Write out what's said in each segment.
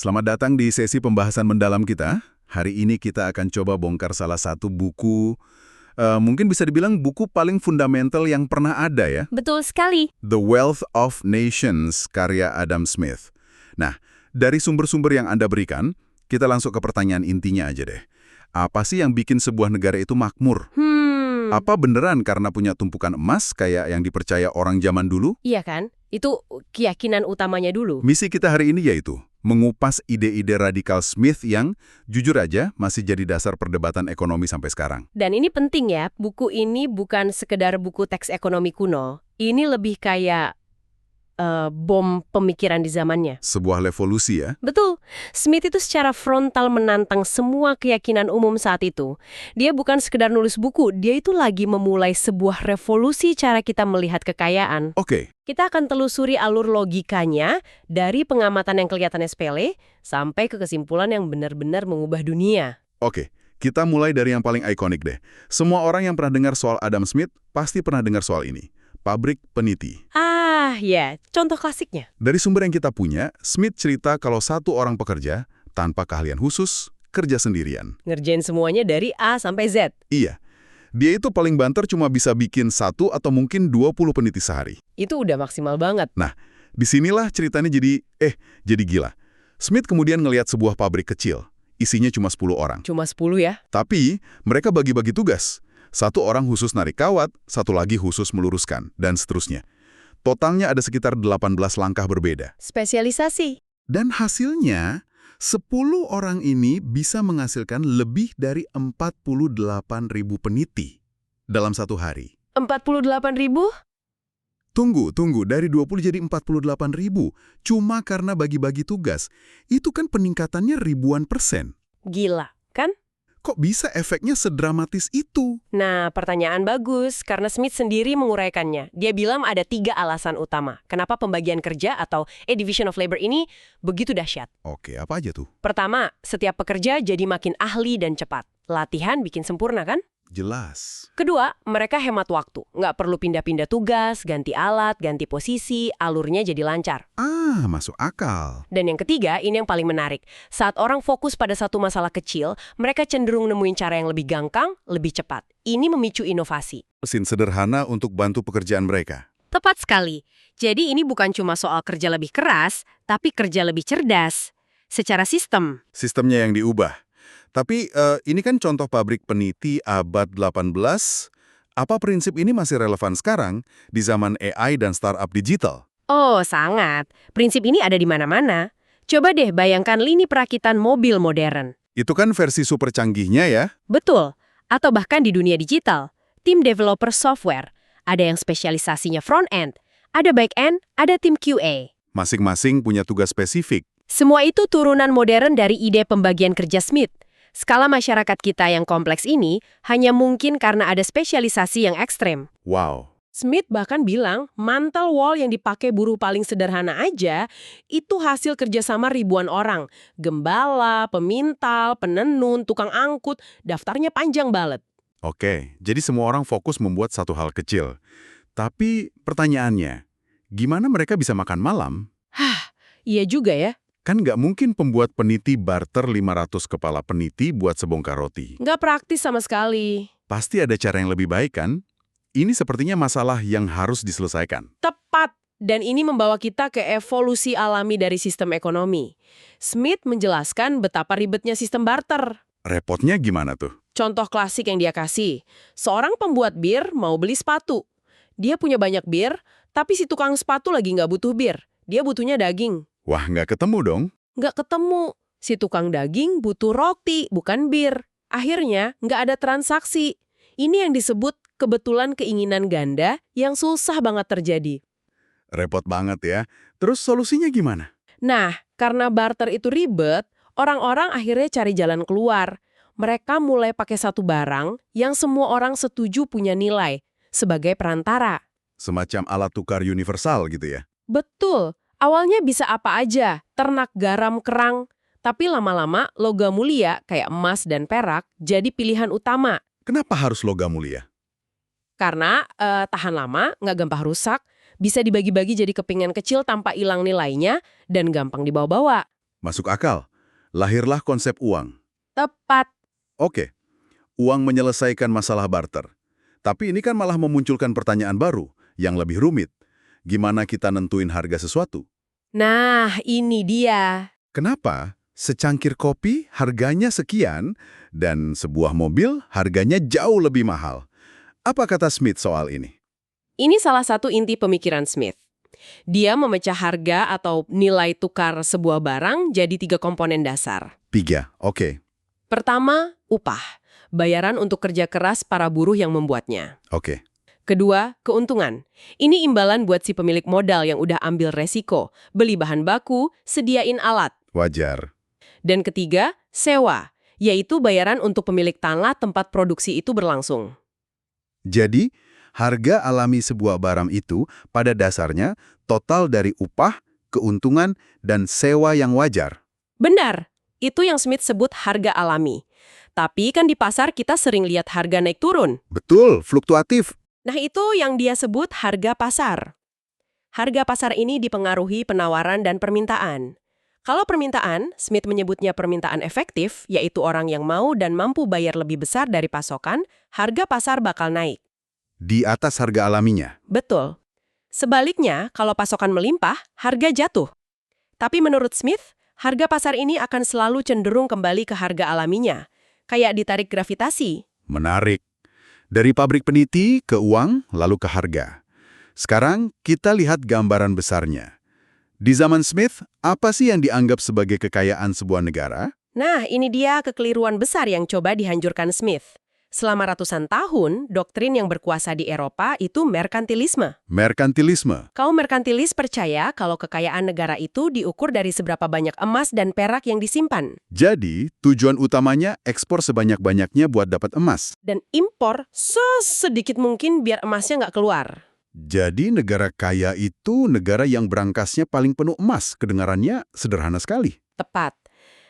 Selamat datang di sesi pembahasan mendalam kita. Hari ini kita akan coba bongkar salah satu buku, mungkin bisa dibilang buku paling fundamental yang pernah ada ya. Betul sekali. The Wealth of Nations, karya Adam Smith. Nah, dari sumber-sumber yang Anda berikan, kita langsung ke pertanyaan intinya aja deh. Apa sih yang bikin sebuah negara itu makmur? Apa beneran karena punya tumpukan emas kayak yang dipercaya orang zaman dulu? Iya kan? Itu keyakinan utamanya dulu. Misi kita hari ini yaitu mengupas ide-ide radikal Smith yang, jujur aja, masih jadi dasar perdebatan ekonomi sampai sekarang. Dan ini penting ya, buku ini bukan sekedar buku teks ekonomi kuno. Ini lebih kayak bom pemikiran di zamannya. Sebuah revolusi ya. Betul. Smith itu secara frontal menantang semua keyakinan umum saat itu. Dia bukan sekedar nulis buku, dia itu lagi memulai sebuah revolusi cara kita melihat kekayaan. Oke. Kita akan telusuri alur logikanya dari pengamatan yang kelihatannya sepele sampai ke kesimpulan yang benar-benar mengubah dunia. Oke, kita mulai dari yang paling ikonik deh. Semua orang yang pernah dengar soal Adam Smith pasti pernah dengar soal ini. Pabrik peniti. Ya, contoh klasiknya. Dari sumber yang kita punya, Smith cerita kalau satu orang pekerja, tanpa keahlian khusus, kerja sendirian. Ngerjain semuanya dari A sampai Z. Iya. Dia itu paling banter cuma bisa bikin 1 atau mungkin 20 peniti sehari. Itu udah maksimal banget. Nah, disinilah ceritanya jadi gila. Smith kemudian ngelihat sebuah pabrik kecil. Isinya cuma 10 orang. Cuma 10 ya? Tapi, mereka bagi-bagi tugas. Satu orang khusus narik kawat, satu lagi khusus meluruskan, dan seterusnya. Totalnya ada sekitar 18 langkah berbeda. Spesialisasi. Dan hasilnya, 10 orang ini bisa menghasilkan lebih dari 48.000 peniti dalam satu hari. 48.000? Tunggu, dari 20 jadi 48.000. Cuma karena bagi-bagi tugas. Itu kan peningkatannya ribuan %. Gila, kan? Kok bisa efeknya sedramatis itu? Nah, pertanyaan bagus, karena Smith sendiri menguraikannya. Dia bilang ada 3 alasan utama. Kenapa pembagian kerja atau division of labor ini begitu dahsyat. Oke, apa aja tuh? Pertama, setiap pekerja jadi makin ahli dan cepat. Latihan bikin sempurna, kan? Jelas. Kedua, mereka hemat waktu. Nggak perlu pindah-pindah tugas, ganti alat, ganti posisi, alurnya jadi lancar. Masuk akal. Dan yang ketiga, ini yang paling menarik. Saat orang fokus pada satu masalah kecil, mereka cenderung nemuin cara yang lebih gampang, lebih cepat. Ini memicu inovasi. Mesin sederhana untuk bantu pekerjaan mereka. Tepat sekali. Jadi ini bukan cuma soal kerja lebih keras, tapi kerja lebih cerdas. Secara sistem. Sistemnya yang diubah. Tapi ini kan contoh pabrik peniti abad 18. Apa prinsip ini masih relevan sekarang di zaman AI dan startup digital? Oh, sangat. Prinsip ini ada di mana-mana. Coba deh bayangkan lini perakitan mobil modern. Itu kan versi super canggihnya ya? Betul. Atau bahkan di dunia digital. Tim developer software. Ada yang spesialisasinya front-end. Ada back-end, ada tim QA. Masing-masing punya tugas spesifik. Semua itu turunan modern dari ide pembagian kerja Smith. Skala masyarakat kita yang kompleks ini hanya mungkin karena ada spesialisasi yang ekstrem. Wow. Smith bahkan bilang, mantel wall yang dipakai buruh paling sederhana aja, itu hasil kerjasama ribuan orang. Gembala, pemintal, penenun, tukang angkut, daftarnya panjang banget. Oke, jadi semua orang fokus membuat satu hal kecil. Tapi pertanyaannya, gimana mereka bisa makan malam? Iya juga ya. Kan nggak mungkin pembuat peniti barter 500 kepala peniti buat sebongkar roti. Nggak praktis sama sekali. Pasti ada cara yang lebih baik kan? Ini sepertinya masalah yang harus diselesaikan. Tepat. Dan ini membawa kita ke evolusi alami dari sistem ekonomi. Smith menjelaskan betapa ribetnya sistem barter. Repotnya gimana tuh? Contoh klasik yang dia kasih. Seorang pembuat bir mau beli sepatu. Dia punya banyak bir, tapi si tukang sepatu lagi nggak butuh bir. Dia butuhnya daging. Wah, nggak ketemu dong. Nggak ketemu. Si tukang daging butuh roti, bukan bir. Akhirnya, nggak ada transaksi. Ini yang disebut kebetulan keinginan ganda yang susah banget terjadi. Repot banget ya. Terus solusinya gimana? Nah, karena barter itu ribet, orang-orang akhirnya cari jalan keluar. Mereka mulai pakai satu barang yang semua orang setuju punya nilai sebagai perantara. Semacam alat tukar universal gitu ya? Betul. Awalnya bisa apa aja, ternak, garam, kerang. Tapi lama-lama logam mulia kayak emas dan perak jadi pilihan utama. Kenapa harus logam mulia? Karena tahan lama, nggak gampang rusak, bisa dibagi-bagi jadi kepingan kecil tanpa hilang nilainya, dan gampang dibawa-bawa. Masuk akal. Lahirlah konsep uang. Tepat. Oke, uang menyelesaikan masalah barter. Tapi ini kan malah memunculkan pertanyaan baru, yang lebih rumit. Gimana kita nentuin harga sesuatu? Nah, ini dia. Kenapa secangkir kopi harganya sekian, dan sebuah mobil harganya jauh lebih mahal? Apa kata Smith soal ini? Ini salah satu inti pemikiran Smith. Dia memecah harga atau nilai tukar sebuah barang jadi 3 komponen dasar. 3, oke. Pertama, upah. Bayaran untuk kerja keras para buruh yang membuatnya. Oke. Kedua, keuntungan. Ini imbalan buat si pemilik modal yang udah ambil resiko, beli bahan baku, sediain alat. Wajar. Dan ketiga, sewa, yaitu bayaran untuk pemilik tanah tempat produksi itu berlangsung. Jadi, harga alami sebuah barang itu pada dasarnya total dari upah, keuntungan, dan sewa yang wajar. Benar, itu yang Smith sebut harga alami. Tapi kan di pasar kita sering lihat harga naik turun. Betul, fluktuatif. Nah itu yang dia sebut harga pasar. Harga pasar ini dipengaruhi penawaran dan permintaan. Kalau permintaan, Smith menyebutnya permintaan efektif, yaitu orang yang mau dan mampu bayar lebih besar dari pasokan, harga pasar bakal naik. Di atas harga alaminya. Betul. Sebaliknya, kalau pasokan melimpah, harga jatuh. Tapi menurut Smith, harga pasar ini akan selalu cenderung kembali ke harga alaminya. Kayak ditarik gravitasi. Menarik. Dari pabrik peniti ke uang, lalu ke harga. Sekarang kita lihat gambaran besarnya. Di zaman Smith, apa sih yang dianggap sebagai kekayaan sebuah negara? Nah, ini dia kekeliruan besar yang coba dihancurkan Smith. Selama ratusan tahun, doktrin yang berkuasa di Eropa itu merkantilisme. Merkantilisme. Kaum merkantilis percaya kalau kekayaan negara itu diukur dari seberapa banyak emas dan perak yang disimpan. Jadi, tujuan utamanya ekspor sebanyak-banyaknya buat dapat emas. Dan impor sesedikit mungkin biar emasnya nggak keluar. Jadi, negara kaya itu negara yang berangkasnya paling penuh emas. Kedengarannya sederhana sekali. Tepat.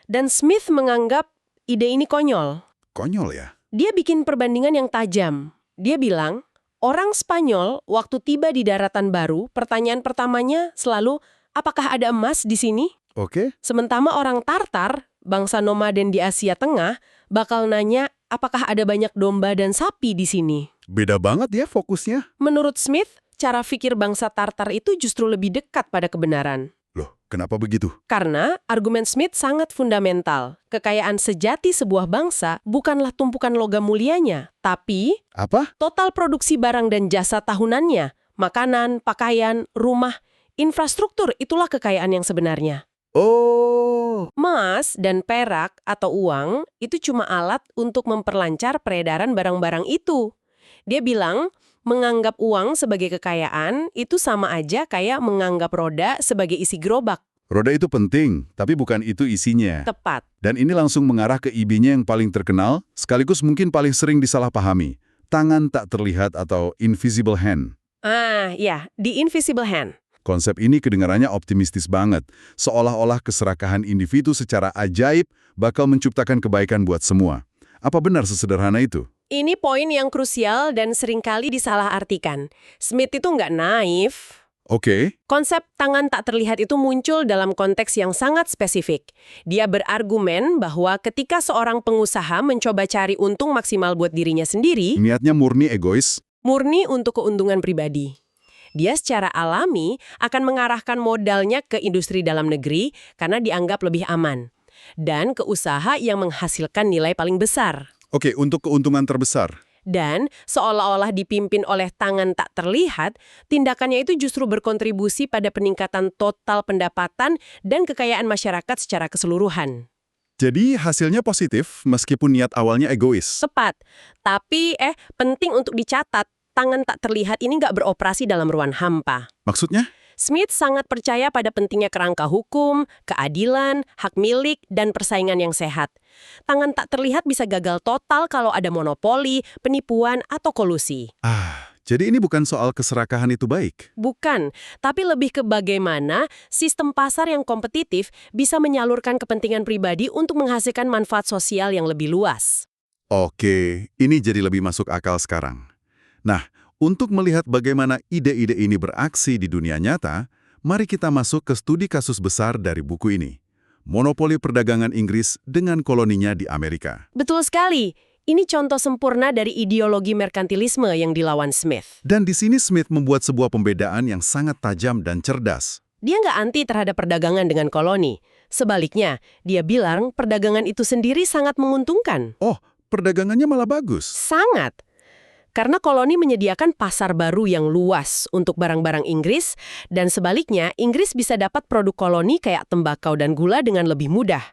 Dan Smith menganggap ide ini konyol. Konyol ya? Dia bikin perbandingan yang tajam. Dia bilang, orang Spanyol waktu tiba di daratan baru, pertanyaan pertamanya selalu, apakah ada emas di sini? Oke. Sementara orang Tartar, bangsa nomaden di Asia Tengah, bakal nanya, apakah ada banyak domba dan sapi di sini? Beda banget ya fokusnya. Menurut Smith, cara pikir bangsa Tartar itu justru lebih dekat pada kebenaran. Loh, kenapa begitu? Karena argumen Smith sangat fundamental. Kekayaan sejati sebuah bangsa bukanlah tumpukan logam mulianya, tapi Apa? total produksi barang dan jasa tahunannya, makanan, pakaian, rumah, infrastruktur, itulah kekayaan yang sebenarnya. Oh, Emas dan perak atau uang itu cuma alat untuk memperlancar peredaran barang-barang itu. Dia bilang, menganggap uang sebagai kekayaan itu sama aja kayak menganggap roda sebagai isi gerobak. roda itu penting, tapi bukan itu isinya. Tepat. Dan ini langsung mengarah ke IB-nya yang paling terkenal, sekaligus mungkin paling sering disalahpahami. Tangan tak terlihat atau invisible hand. Ya, the invisible hand. Konsep ini kedengarannya optimistis banget, seolah-olah keserakahan individu secara ajaib bakal menciptakan kebaikan buat semua. Apa benar sesederhana itu? Ini poin yang krusial dan seringkali disalahartikan. Smith itu nggak naif. Oke. Konsep tangan tak terlihat itu muncul dalam konteks yang sangat spesifik. Dia berargumen bahwa ketika seorang pengusaha mencoba cari untung maksimal buat dirinya sendiri, Niatnya murni egois. murni untuk keuntungan pribadi. Dia secara alami akan mengarahkan modalnya ke industri dalam negeri karena dianggap lebih aman. Dan ke usaha yang menghasilkan nilai paling besar. Oke, untuk keuntungan terbesar. Dan seolah-olah dipimpin oleh tangan tak terlihat, tindakannya itu justru berkontribusi pada peningkatan total pendapatan dan kekayaan masyarakat secara keseluruhan. Jadi hasilnya positif meskipun niat awalnya egois. Tepat. Tapi penting untuk dicatat, tangan tak terlihat ini nggak beroperasi dalam ruang hampa. Maksudnya? Smith sangat percaya pada pentingnya kerangka hukum, keadilan, hak milik, dan persaingan yang sehat. Tangan tak terlihat bisa gagal total kalau ada monopoli, penipuan, atau kolusi. Jadi ini bukan soal keserakahan itu baik. Bukan, tapi lebih ke bagaimana sistem pasar yang kompetitif bisa menyalurkan kepentingan pribadi untuk menghasilkan manfaat sosial yang lebih luas. Oke, ini jadi lebih masuk akal sekarang. Nah, untuk melihat bagaimana ide-ide ini beraksi di dunia nyata, mari kita masuk ke studi kasus besar dari buku ini. monopoli perdagangan Inggris dengan koloninya di Amerika. Betul sekali. Ini contoh sempurna dari ideologi merkantilisme yang dilawan Smith. Dan di sini Smith membuat sebuah pembedaan yang sangat tajam dan cerdas. Dia nggak anti terhadap perdagangan dengan koloni. Sebaliknya, dia bilang perdagangan itu sendiri sangat menguntungkan. Oh, perdagangannya malah bagus. Sangat. Karena koloni menyediakan pasar baru yang luas untuk barang-barang Inggris, dan sebaliknya, Inggris bisa dapat produk koloni kayak tembakau dan gula dengan lebih mudah.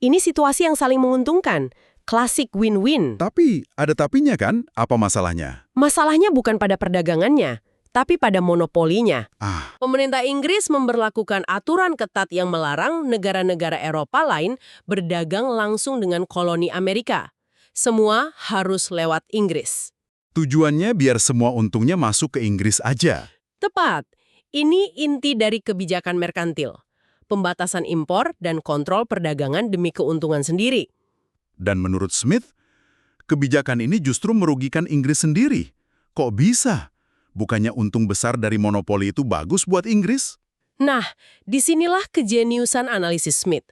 Ini situasi yang saling menguntungkan. Klasik win-win. Tapi, ada tapinya kan? Apa masalahnya? Masalahnya bukan pada perdagangannya, tapi pada monopolinya. Pemerintah Inggris memberlakukan aturan ketat yang melarang negara-negara Eropa lain berdagang langsung dengan koloni Amerika. Semua harus lewat Inggris. Tujuannya biar semua untungnya masuk ke Inggris aja. Tepat. Ini inti dari kebijakan merkantil. Pembatasan impor dan kontrol perdagangan demi keuntungan sendiri. Dan menurut Smith, kebijakan ini justru merugikan Inggris sendiri. Kok bisa? Bukannya untung besar dari monopoli itu bagus buat Inggris? Nah, disinilah kejeniusan analisis Smith.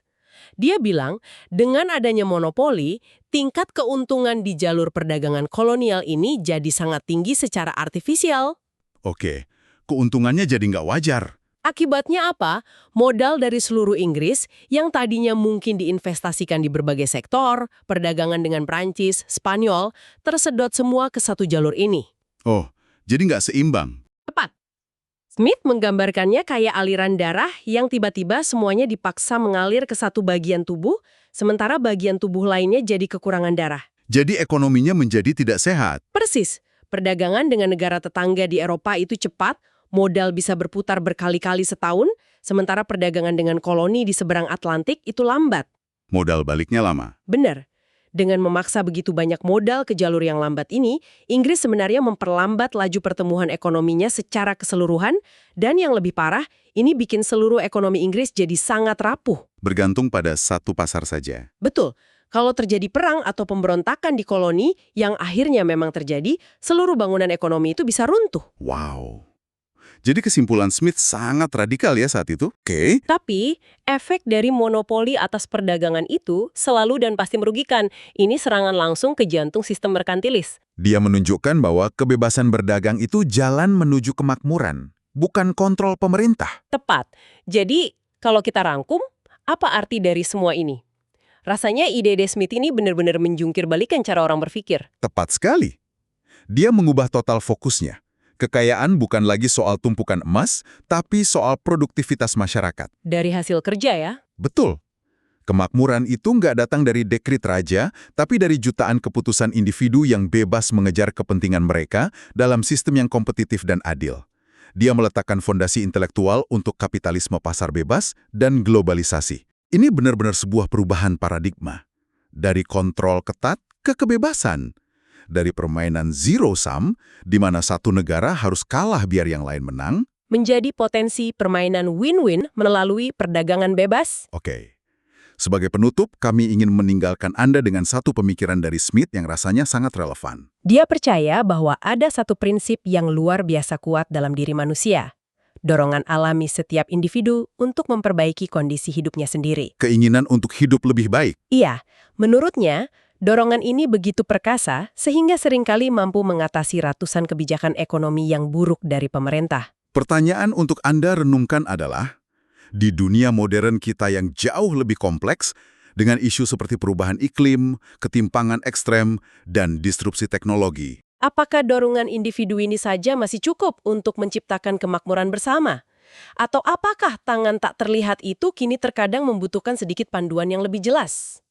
Dia bilang, dengan adanya monopoli, tingkat keuntungan di jalur perdagangan kolonial ini jadi sangat tinggi secara artifisial. Oke, keuntungannya jadi nggak wajar. Akibatnya apa? Modal dari seluruh Inggris yang tadinya mungkin diinvestasikan di berbagai sektor, perdagangan dengan Prancis, Spanyol, tersedot semua ke satu jalur ini. Oh, jadi nggak seimbang. Tepat. Smith menggambarkannya kayak aliran darah yang tiba-tiba semuanya dipaksa mengalir ke satu bagian tubuh, sementara bagian tubuh lainnya jadi kekurangan darah. Jadi ekonominya menjadi tidak sehat. Persis. Perdagangan dengan negara tetangga di Eropa itu cepat, modal bisa berputar berkali-kali setahun, sementara perdagangan dengan koloni di seberang Atlantik itu lambat. Modal baliknya lama. Benar. Dengan memaksa begitu banyak modal ke jalur yang lambat ini, Inggris sebenarnya memperlambat laju pertumbuhan ekonominya secara keseluruhan, dan yang lebih parah, ini bikin seluruh ekonomi Inggris jadi sangat rapuh. Bergantung pada satu pasar saja. Betul. Kalau terjadi perang atau pemberontakan di koloni, yang akhirnya memang terjadi, seluruh bangunan ekonomi itu bisa runtuh. Wow. Jadi kesimpulan Smith sangat radikal ya saat itu. Oke. Tapi, efek dari monopoli atas perdagangan itu selalu dan pasti merugikan. Ini serangan langsung ke jantung sistem merkantilis. Dia menunjukkan bahwa kebebasan berdagang itu jalan menuju kemakmuran, bukan kontrol pemerintah. Tepat. Jadi, kalau kita rangkum, apa arti dari semua ini? Rasanya ide-ide Smith ini benar-benar menjungkir balikan cara orang berpikir. Tepat sekali. Dia mengubah total fokusnya. Kekayaan bukan lagi soal tumpukan emas, tapi soal produktivitas masyarakat. Dari hasil kerja ya? Betul. Kemakmuran itu nggak datang dari dekret raja, tapi dari jutaan keputusan individu yang bebas mengejar kepentingan mereka dalam sistem yang kompetitif dan adil. Dia meletakkan fondasi intelektual untuk kapitalisme pasar bebas dan globalisasi. Ini benar-benar sebuah perubahan paradigma. Dari kontrol ketat ke kebebasan. Dari permainan zero sum, di mana satu negara harus kalah biar yang lain menang, menjadi potensi permainan win-win melalui perdagangan bebas. Oke. Sebagai penutup, kami ingin meninggalkan Anda dengan satu pemikiran dari Smith yang rasanya sangat relevan. Dia percaya bahwa ada satu prinsip yang luar biasa kuat dalam diri manusia. Dorongan alami setiap individu untuk memperbaiki kondisi hidupnya sendiri. Keinginan untuk hidup lebih baik. Iya, menurutnya, dorongan ini begitu perkasa sehingga seringkali mampu mengatasi ratusan kebijakan ekonomi yang buruk dari pemerintah. Pertanyaan untuk Anda renungkan adalah, di dunia modern kita yang jauh lebih kompleks, dengan isu seperti perubahan iklim, ketimpangan ekstrem, dan disrupsi teknologi, apakah dorongan individu ini saja masih cukup untuk menciptakan kemakmuran bersama? Atau apakah tangan tak terlihat itu kini terkadang membutuhkan sedikit panduan yang lebih jelas?